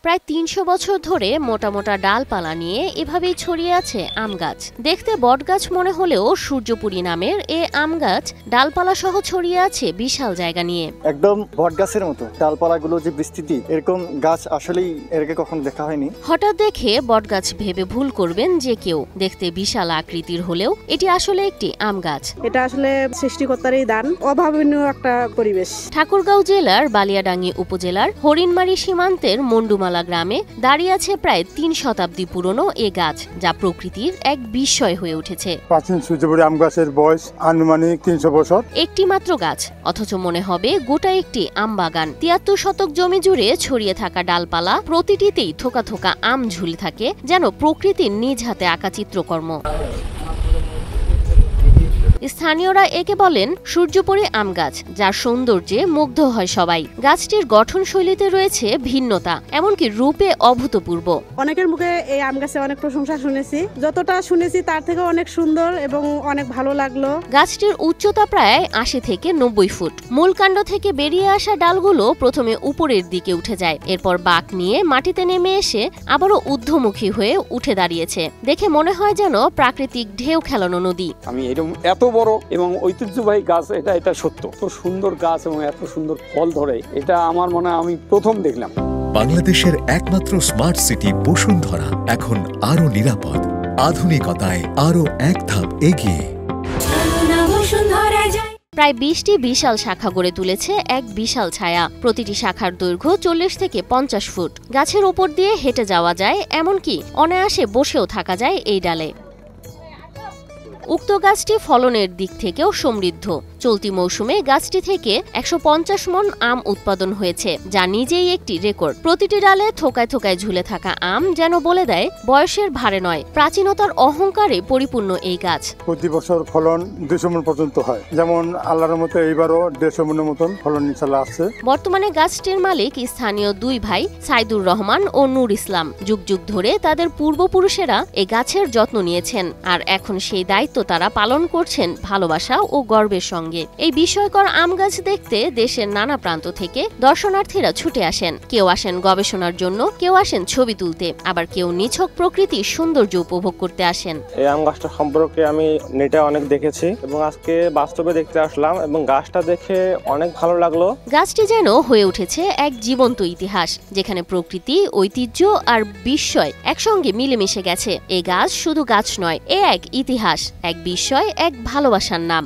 প্রায় ৩০০ বছর ধরে মোটা মোটা ডালপালা নিয়ে এভাবেই ছড়িয়ে আছে আম গাছ। দেখতে বটগাছ মনে হলেও সূর্যপুরী নামের এ আম গাছ ডালপালা সহ ছড়িয়ে আছে বিশাল জায়গা নিয়ে। একদম বটগাছের মতো ডালপালাগুলো যে বিস্তৃতি, এরকম গাছ আসলেই এর আগে কখনো দেখা হয়নি। হঠাৎ দেখে বটগাছ ভেবে ভুল করবেন যে কেউ। দেখতে বিশাল আকৃতির হলেও এটি আসলে একটি আম গাছ। এটা আসলে সৃষ্টিকর্তারই দান, অভাবনীয় একটা পরিবেশ। ঠাকুরগাঁও জেলার বালিয়াডাঙ্গি উপজেলার হরিণমারি সীমান্তের মন্ডুমালা গ্রামে দাঁড়িয়ে আছে প্রায় ৩ শতাব্দী পুরনো এ গাছ, যা প্রকৃতির এক বিস্ময় হয়ে উঠেছে। প্রাচীন সূর্যপুরী আম গাছের বয়স আনুমানিক ৩০০ বছর। একটি মাত্র গাছ, অথচ মনে হবে গোটা একটি আম বাগান। ৭৩ শতক জমি জুড়ে ছড়িয়ে থাকা ডালপালা, প্রতিটিতেই থোকা থোকা আম ঝুলে থাকে, যেন প্রকৃতির নিজ হাতে আঁকা চিত্রকর্ম। স্থানীয়রা একে বলেন সূর্যপুরী আম গাছ, যার সৌন্দর্যে মুগ্ধ হয় সবাই। গাছটির গঠনশৈলীতে রয়েছে ভিন্নতা, এমনকি রূপে অভূতপূর্ব। অনেকের মুখে এই আম গাছে অনেক প্রশংসা শুনেছি, যতটা শুনেছি তার থেকে অনেক সুন্দর এবং অনেক ভালো লাগলো। গাছটির উচ্চতা প্রায় ৮০ থেকে ৯০ ফুট। মূল কাণ্ড থেকে বেরিয়ে আসা ডালগুলো প্রথমে উপরের দিকে উঠে যায়, এরপর বাঁক নিয়ে মাটিতে নেমে এসে আবারও ঊর্ধ্বমুখী হয়ে উঠে দাঁড়িয়েছে। দেখে মনে হয় যেন প্রাকৃতিক ঢেউ খেলানো নদী। আমি এরকম এত বড় এবং ঐতিহ্যবাহী গাছ, এটা সত্য। এত সুন্দর গাছ এবং এত সুন্দর ফল ধরে, এটা আমার মনে হয় আমি প্রথম দেখলাম। বাংলাদেশের একমাত্র স্মার্ট সিটি বসুন্ধরা এখন আরো নিরাপদ, আধুনিকতায় আরো এক ধাপ এগিয়ে। প্রায় ২০টি বিশাল শাখা গড়ে তুলেছে এক বিশাল ছায়া। প্রতিটি শাখার দৈর্ঘ্য ৪০ থেকে ৫০ ফুট। গাছের ওপর দিয়ে হেঁটে যাওয়া যায়, এমনকি অনায়াসে বসেও থাকা যায় এই ডালে। উক্ত গাছটি ফলনের দিক থেকেও সমৃদ্ধ। চলতি মৌসুমে গাছটি থেকে ১৫০ মণ আম উৎপাদন হয়েছে, যা নিজেই একটি রেকর্ড। প্রতিটি ডালে থোকায় থোকায় ঝুলে থাকা আম যেন বলে দেয় বয়সের ভারে নয়, প্রাচীনতার অহংকারে পরিপূর্ণ এই গাছ। প্রতি বছর ফলন ২০০ মণ পর্যন্ত হয়, যেমন আল্লাহর মতো এইবারও ১৫০ মণের মতন ফলন ইনশাআল্লাহ আসছে। বর্তমানে গাছটির মালিক স্থানীয় ২ ভাই সাইদুর রহমান ও নূর ইসলাম। যুগ যুগ ধরে তাদের পূর্বপুরুষেরা এই গাছের যত্ন নিয়েছেন, আর এখন সেই দায়িত্ব তারা পালন করছেন ভালোবাসা ও গর্বের সঙ্গে। এই বিস্ময়কর আম গাছ দেখতে দেশের নানা প্রান্ত থেকে দর্শনার্থীরা ছুটে আসেন। কেউ আসেন গবেষণার জন্য, কেউ আসেন ছবি তুলতে, আবার কেউ নিছক প্রকৃতির সৌন্দর্য উপভোগ করতে আসেন। এই আম গাছটা সম্পর্কে আমি নেটে অনেক দেখেছি এবং আজকে বাস্তবে দেখতে আসলাম এবং গাছটা দেখে অনেক ভালো লাগলো। গাছটি যেন হয়ে উঠেছে এক জীবন্ত ইতিহাস, যেখানে প্রকৃতি, ঐতিহ্য আর বিস্ময় একসঙ্গে মিলেমিশে গেছে। এই গাছ শুধু গাছ নয়, এ এক ইতিহাস, এক বিস্ময়, এক ভালোবাসার নাম।